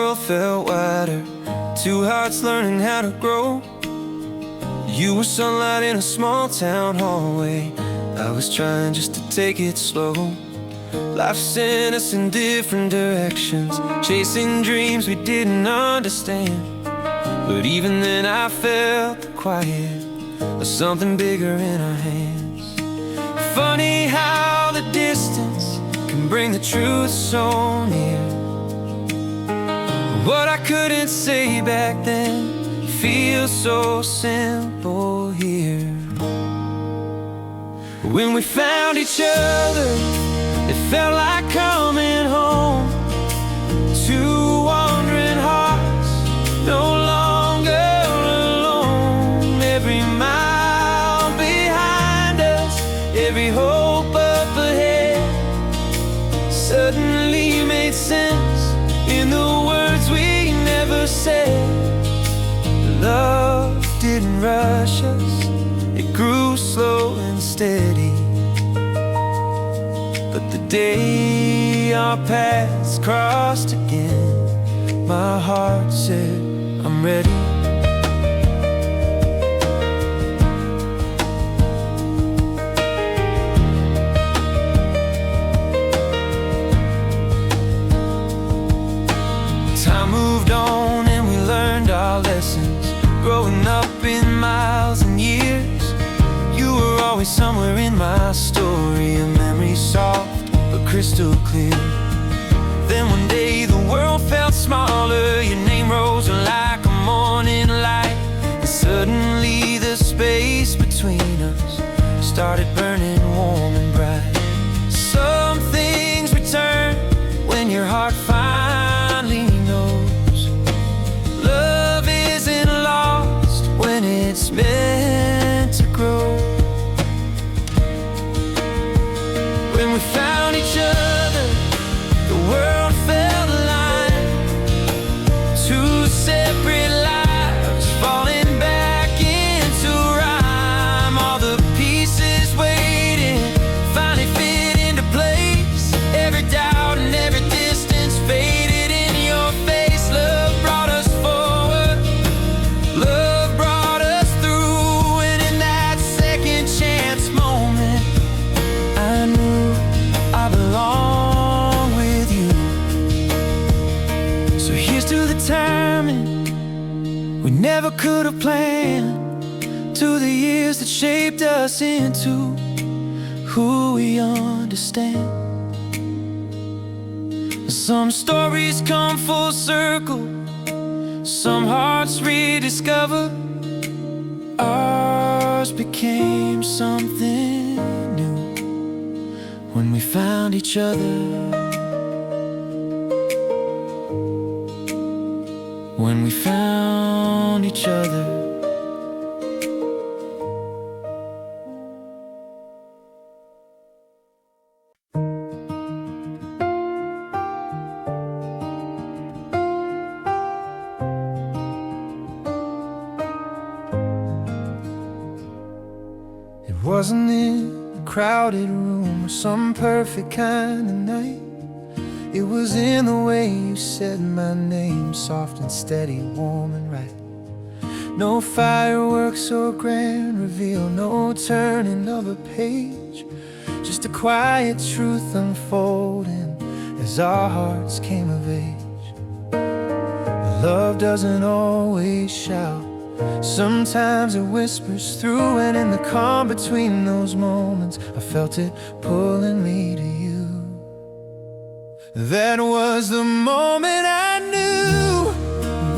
world felt wider, two hearts learning how to grow. You were sunlight in a small town hallway, I was trying just to take it slow. Life sent us in different directions, chasing dreams we didn't understand. But even then I felt the quiet of something bigger in our hands. Funny how the distance can bring the truth so near. What I couldn't say back then feels so simple here. When we found each other, it felt like coming home. Two wandering hearts, no longer alone. Every mile behind us, every hope up ahead, suddenly made sense in the words we never said. Love didn't rush us, it grew slow and steady. But the day our paths crossed again, my heart said, I'm ready. Time moved on and we learned our lessons, growing up in miles and years. You were always somewhere in my story, a memory soft but crystal clear. Then one day the world felt smaller, your name rose like a morning light, and suddenly the space between us started burning warm and bright. Some things return when your heart finally knows. Love isn't lost when it's meant to grow. When we found each other, the world felt aligned. Two separate lives falling back into rhyme. All the pieces waiting finally fit into place. Every doubt and every distance faded in your face. Love brought us forward, love brought us through. And in that second chance moment, I knew I belong with you. So here's to the timing we never could have planned, to the years that shaped us into who we understand. Some stories come full circle, some hearts rediscover. Ours became something new when we found each other. When we found each other. It wasn't in a crowded room or some perfect kind of night. It was in the way you said my name, soft and steady, warm and right. No fireworks or grand reveal, no turning of a page, just a quiet truth unfolding as our hearts came of age. Love doesn't always shout, sometimes it whispers through, and in the calm between those moments I felt it pulling me to you. That was the moment I knew,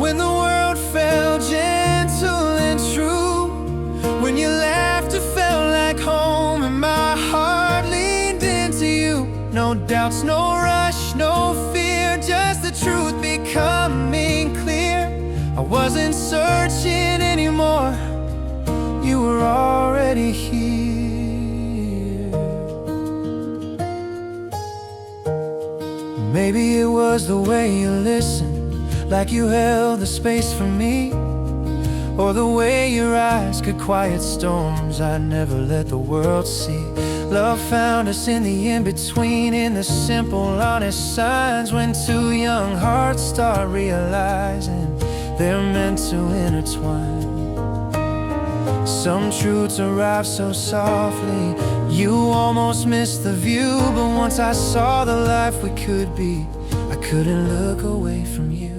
when the world felt gentle and true, when your laughter felt like home and my heart leaned into you. No doubts, no rush, no fear, just the truth becoming clear. I wasn't searching anymore, you were already here. Maybe it was the way you listened, like you held the space for me, or the way your eyes could quiet storms I'd never let the world see. Love found us in the in-between, in the simple, honest signs, when two young hearts start realizing they're meant to intertwine. Some truths arrive so softly, you almost missed the view. But once I saw the life we could be, I couldn't look away from you.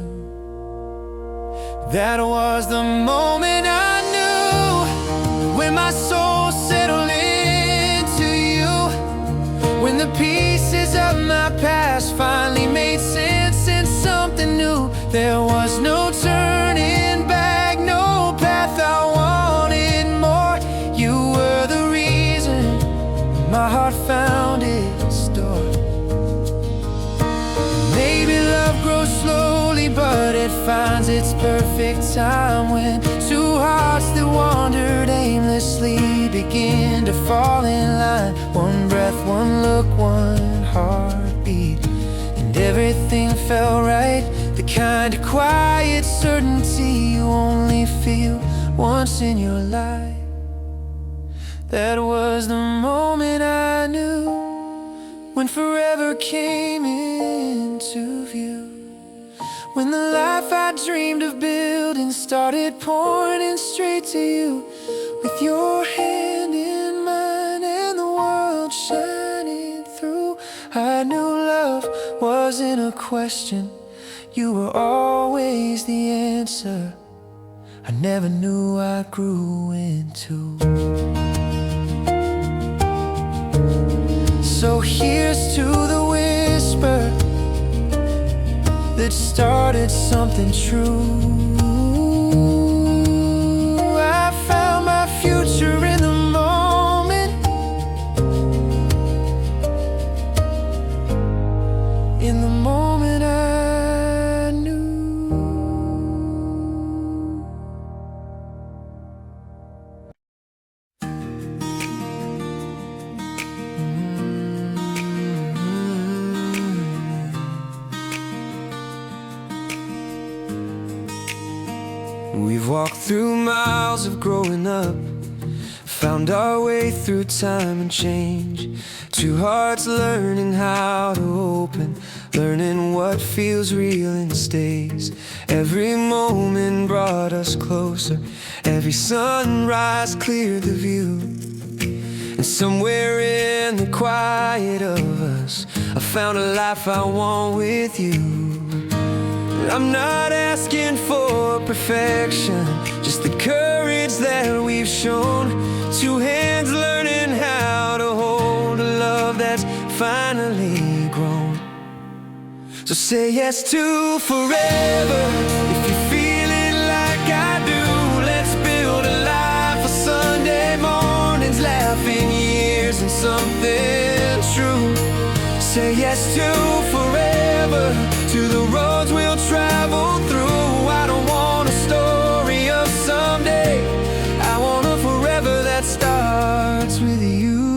That was the moment I knew, when my soul settled into you, when the pieces of my past finally made sense in something new. There was no turning back, no path I wanted more. You were the reason my heart found its door. Maybe love grows slowly, but it finds its perfect time, when two hearts that wandered aimlessly begin to fall in line. One breath, one look, one heartbeat, and everything felt right. The kind of quiet certainty you only feel once in your life. That was the moment I knew, when forever came into view, when the life I dreamed of building started pointing straight to you, with your hand in mine and the world shining through. I knew love wasn't a question, you were always the answer I never knew I grew into. So here's to the whisper that started something true. I found my future in the moment, in the moment I knew. We've walked through miles of growing up, found our way through time and change. Two hearts learning how to open, learning what feels real and stays. Every moment brought us closer, every sunrise cleared the view. And somewhere in the quiet of us, I found a life I want with you. I'm not asking for perfection, just the courage that we've shown. Two hands learning how to hold a love that's finally grown. So say yes to forever, if you're feeling like I do. Let's build a life of Sunday mornings, laughing years and something true. Say yes to forever, to the roads we'll travel through. I don't want a story of someday, I want a forever that starts with you.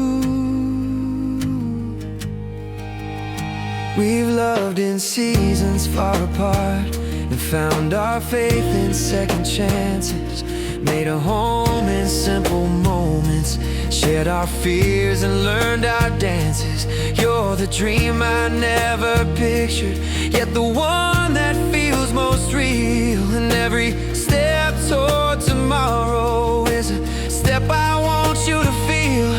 We've loved in seasons far apart, and found our faith in second chances. Made a home in simple moments, shared our fears and learned our dances. You're the dream I never pictured, yet the one that feels most real. And every step toward tomorrow is a step I want you to feel.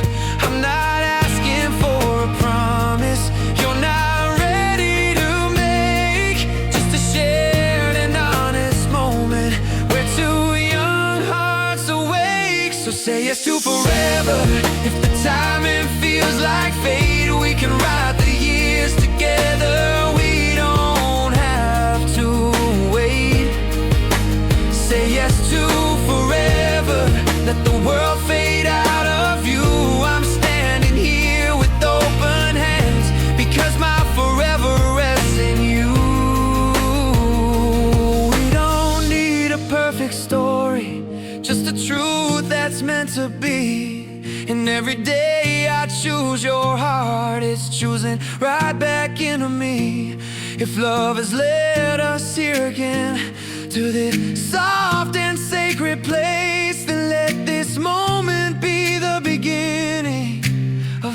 I'm not asking for a promise you're not ready to make, just a shared and honest moment where two young hearts awake. So say yes to forever, if the timing feels like fate, we can ride the years together. We don't have to wait. Say yes to forever, let the world fade out of you. I'm standing here with open hands, because my forever rests in you. We don't need a perfect story, just a truth that's meant to be. And every day I choose your heart, it's choosing right back into me. If love has led us here again, to this soft and sacred place, then let this moment be the beginning of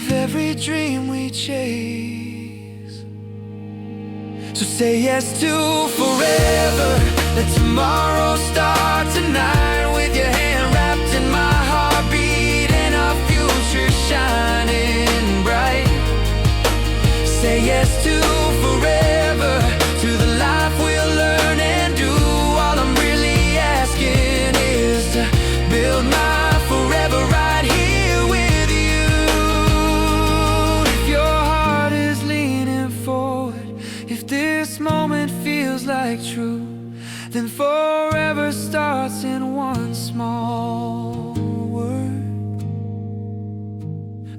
dream we chase. So say yes to forever. Let tomorrow start tonight, with your hand wrapped in my heartbeat and our future shining bright. Say yes to forever, to the life we'll learn and do. All I'm really asking is to build my forever right here with you. If your heart is leaning forward, if this moment feels like true, then forever starts in one small word.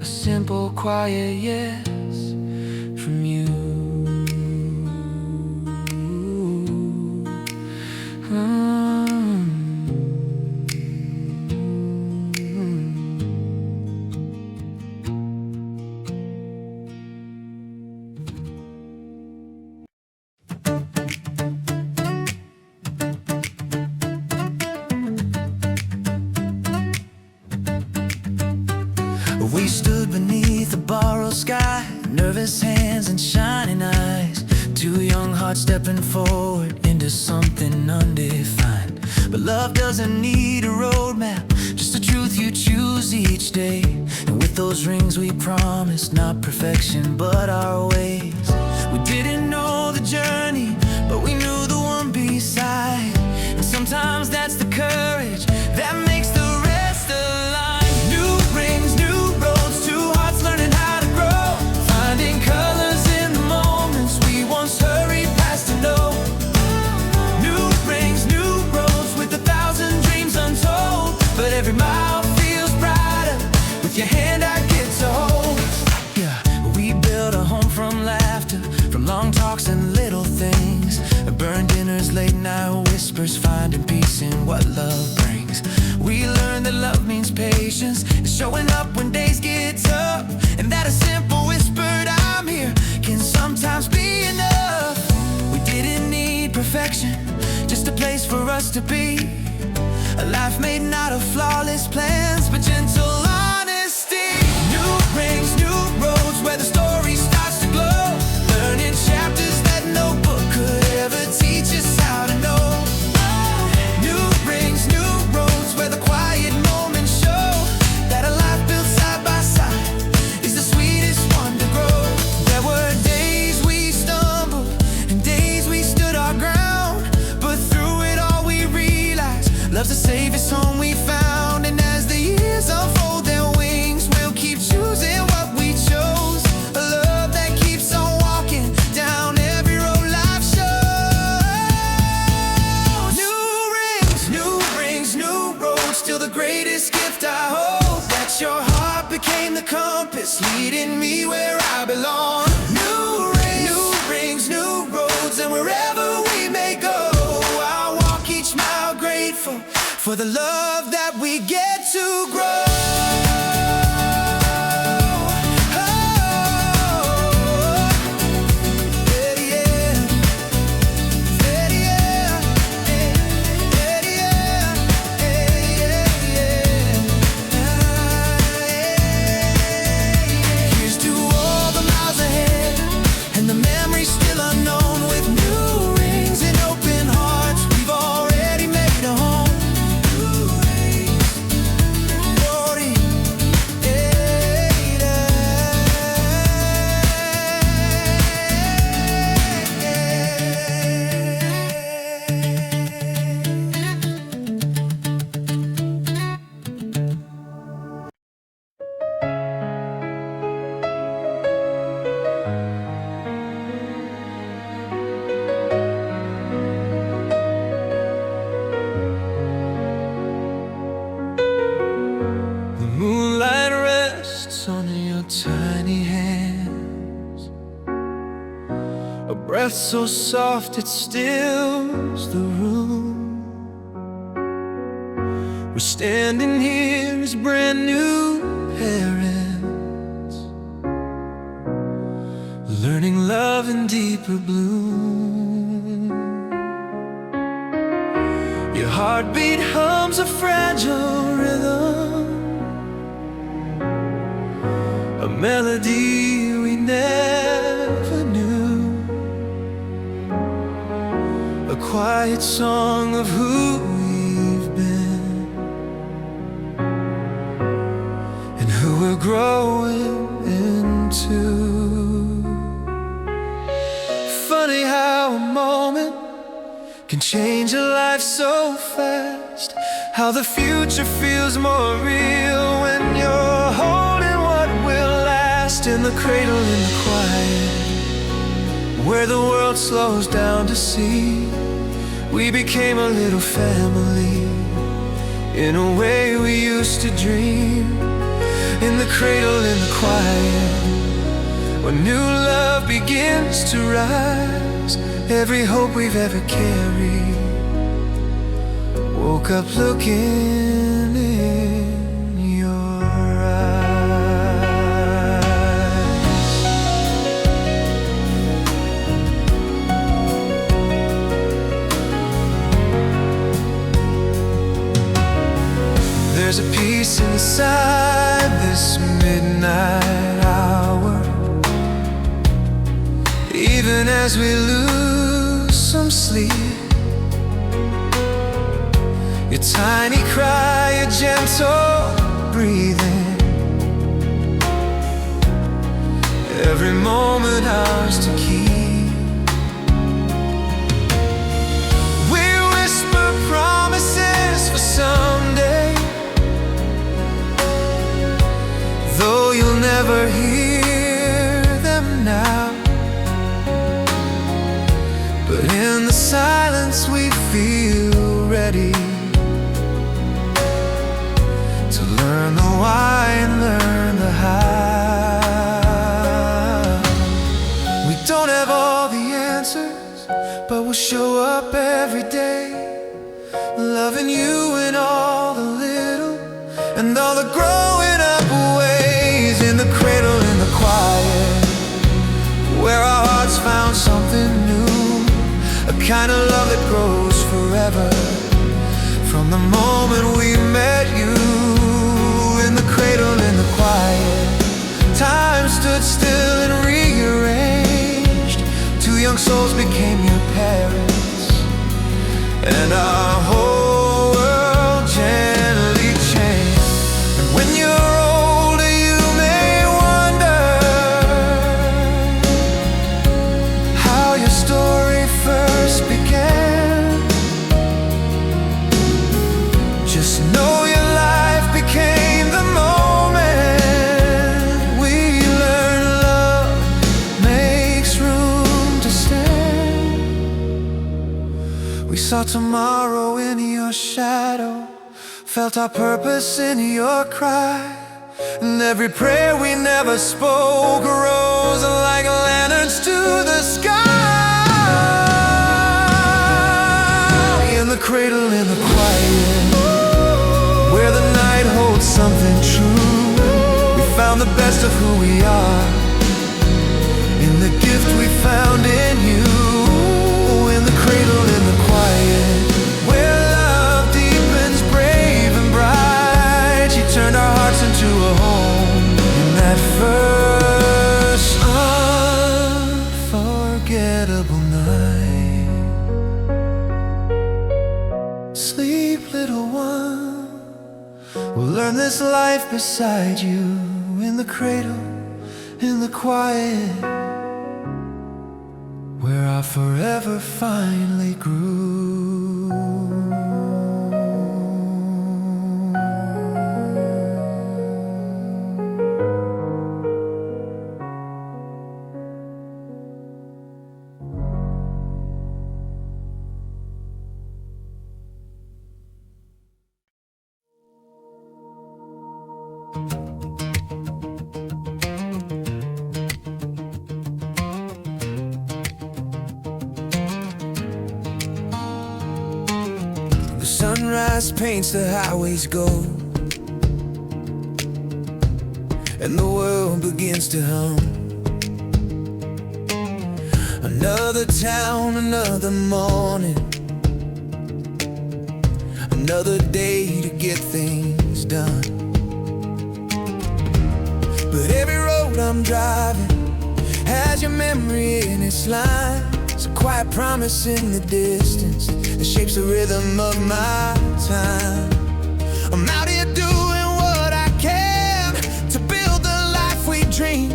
A simple, quiet yes from you. We stood beneath a borrowed sky, nervous hands and shining eyes. Two young hearts stepping forward into something undefined. But love doesn't need a roadmap, just the truth you choose each day. And with those rings we promised, not perfection but our ways. We didn't know the journey, but we knew the one beside. And sometimes that's the courage that makes the rest align. New rings, new roads, two hearts learning how to grow, finding colors in the moments we once hurried past to know. New rings, new roads, with 1,000 dreams untold, but every mile feels brighter with your hand I get to hold. Yeah, we built a home from laughter, from long talks and little things, burned dinners, late night whispers, finding peace in what love brings. We learned that love means patience, and showing up when days get tough, and that a simple whispered I'm here can sometimes be enough. We didn't need perfection, just a place for us to be. A life made not of flawless plans, but gentle honesty. New rings, new roads, where the story starts to glow, learning chapters that no book could ever teach us how to know. New rings, new roads, where the quiet moments show that a life built side by side is the sweetest one to grow. There were days we stumbled and days we stood our ground, but through it all we realized love's the safest home we found. And as the years unfold their wings, we'll keep choosing what we chose, a love that keeps on walking down every road life shows. New rings, new roads, still the greatest gift I hold, that your heart became the compass, leading me where I belong. New rings, new roads, and wherever we may go, I'll walk each mile grateful for the love that we get to grow. Here's to all the miles ahead and the memories still unknown. With new rings and open hearts, we've already made a home. The moonlight rests on your tiny hands, a breath so soft it stills the room. We're standing here as brand new parents, learning love in deeper bloom. Your heartbeat hums a fragile rhythm, a melody we never knew, a quiet song of who we've been and who we're growing into. Funny how a moment can change a life so fast, how the future feels more real when you're holding what will last. In the cradle, in the quiet, where the world slows down to see, we became a little family in a way we used to dream. In the cradle, in the quiet, when new love begins to rise, every hope we've ever carried woke up looking in your eyes. There's a peace inside this midnight hour, even as we lose some sleep. Your tiny cry, your gentle breathing, every moment ours to keep. We whisper promises for someday, though you'll never hear them now. But in the silence we feel ready to learn the why and learn the how. We don't have all the answers, but we'll show up every day, loving you in all the little and all the growing up ways. In the cradle, in the quiet, where our hearts found something new, a kind of love that grows forever. From the moment we met you, in the cradle, in the quiet, time stood still and rearranged. Two young souls became your parents, and our whole world gently changed. And when you're older, you may wonder how your story first began. Just know your life became the moment we learned love makes room to stand. We saw tomorrow in your shadow, felt our purpose in your cry, and every prayer we never spoke rose like lanterns to the sky. In the cradle, in the quiet, where the night holds something true, we found the best of who we are in the gift we found in you. In the cradle, in the quiet, where love deepens brave and bright, she turned our hearts into a home in that first unforgettable night. Sleep, little one, we'll learn this life beside you. In the cradle, in the quiet, where our forever finally grew. Sunrise paints the highways gold, and the world begins to hum. Another town, another morning, another day to get things done. But every road road I'm driving has your memory in its lines, a quiet promise in the distance that shapes the rhythm of my time. I'm out here doing what I can to build the life we dream,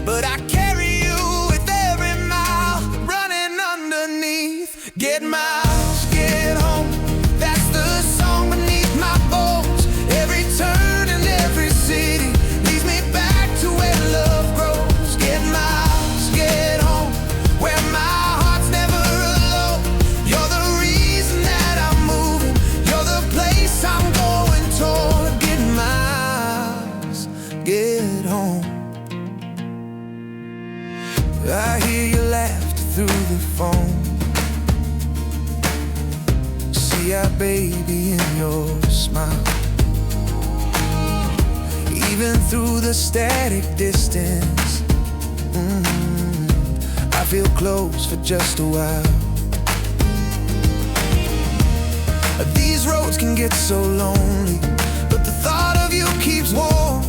but I carry you with every mile running underneath. Get miles, get home, that's the song beneath my bones. Every turn and every city leads me back to where love grows. Get miles, get home, where my heart's never alone. You're the reason that I'm moving, you're the place I'm going toward. Get miles, get home. I hear your laughter through the phone, see our baby in your smile. Even through the static distance, I feel close for just a while. These roads can get so lonely, but the thought of you keeps warm.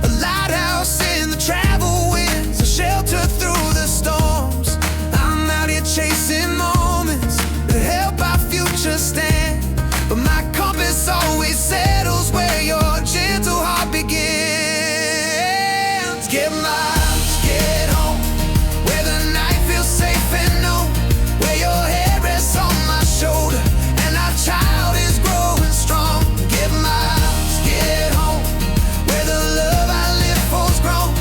A lighthouse in the travel winds, a shelter through the storms. I'm out here chasing moments that help our future stand, but my compass always settles where your gentle heart begins. Get miles, get home, where the night feels safe and known, where your head rests on my shoulder and our child is growing strong. Get miles, get home, where the love I live for's grown.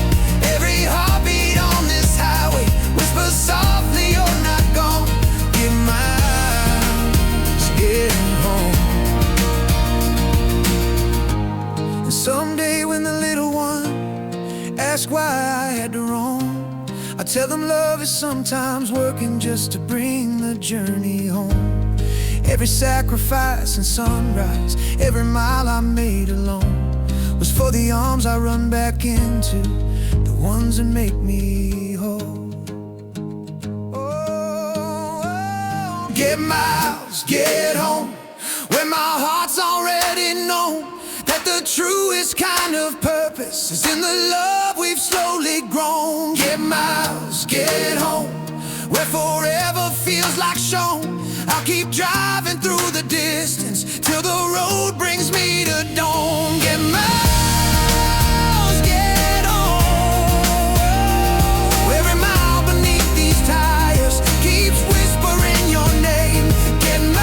Every heartbeat on this highway whispers softly, you're not gone. Get miles, get home. And someday when the little one ask why I had to roam, I tell them love is sometimes working just to bring the journey home. Every sacrifice and sunrise, every mile I made alone, was for the arms I run back into, the ones that make me whole. Oh, get miles, get home, where my heart's already known that the truest kind of purpose is in the love we've slowly grown. Get miles, get home, where forever feels like shown. I'll keep driving through the distance till the road brings me to dawn. Get miles, get home, every mile beneath these tires keeps whispering your name. Get miles.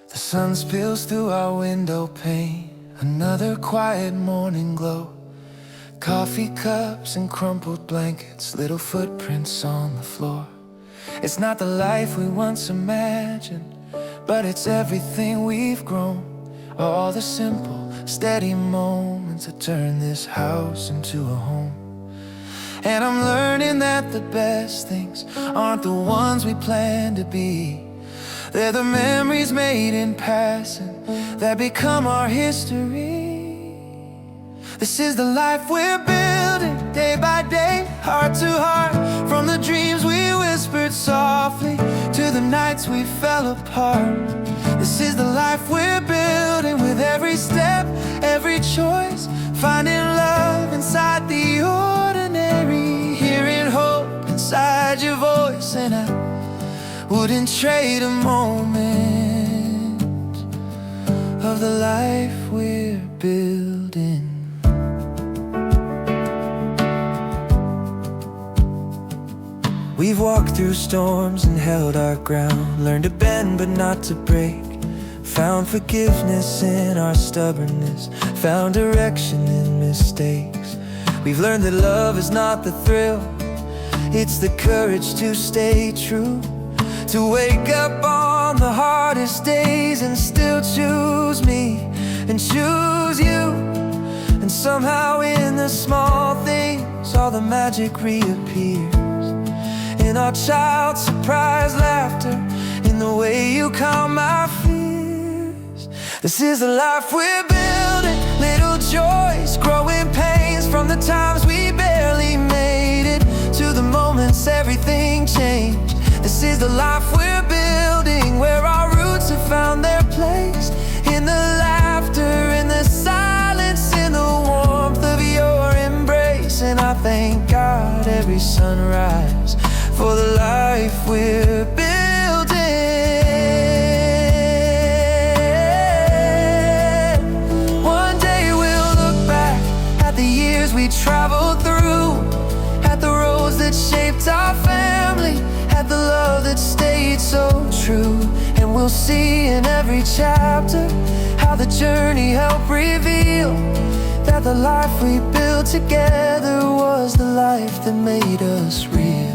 The sun spills through our window pane, another quiet morning glow. Coffee cups and crumpled blankets, little footprints on the floor. It's not the life we once imagined, but it's everything we've grown. All the simple, steady moments that turn this house into a home. And I'm learning that the best things aren't the ones we plan to be. They're the memories made in passing that become our history. This is the life we're building, day by day, heart to heart. From the dreams we whispered softly to the nights we fell apart. This is the life we're building, with every step, every choice, finding love inside the ordinary, hearing hope inside your voice. And I wouldn't trade a moment of the life we're building. We've walked through storms and held our ground, learned to bend but not to break, found forgiveness in our stubbornness, found direction in mistakes. We've learned that love is not the thrill, it's the courage to stay true, to wake up on the hardest days and still choose me and choose you. And somehow in the small things all the magic reappears. In our child surprise laughter, in the way you calm my fears. This is the life we're building, little joys, growing pains, from the times we barely made it to the moments everything changed. This is the life we're building, where our roots have found their place, in the laughter, in the silence, in the warmth of your embrace. And I thank God every sunrise for the life we're building. One day we'll look back at the years we traveled through, at the roads that shaped our family, at the love that stayed so true. And we'll see in every chapter how the journey helped reveal that the life we built together was the life that made us real.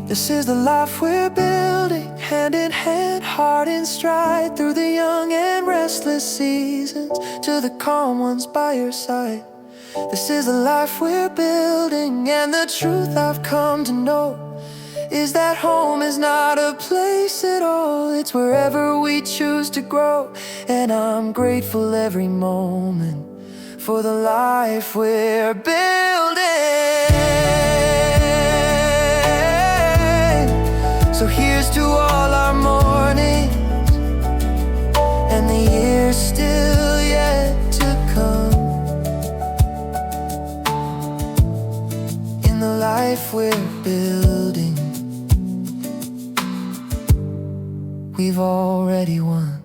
This is the life we're building, hand in hand, heart in stride, through the young and restless seasons, to the calm ones by your side. This is the life we're building, and the truth I've come to know is that home is not a place at all. It's wherever we choose to grow. And I'm grateful every moment for the life we're building. So here's to all our mornings and the years still yet to come. In the life we're building, we've already won.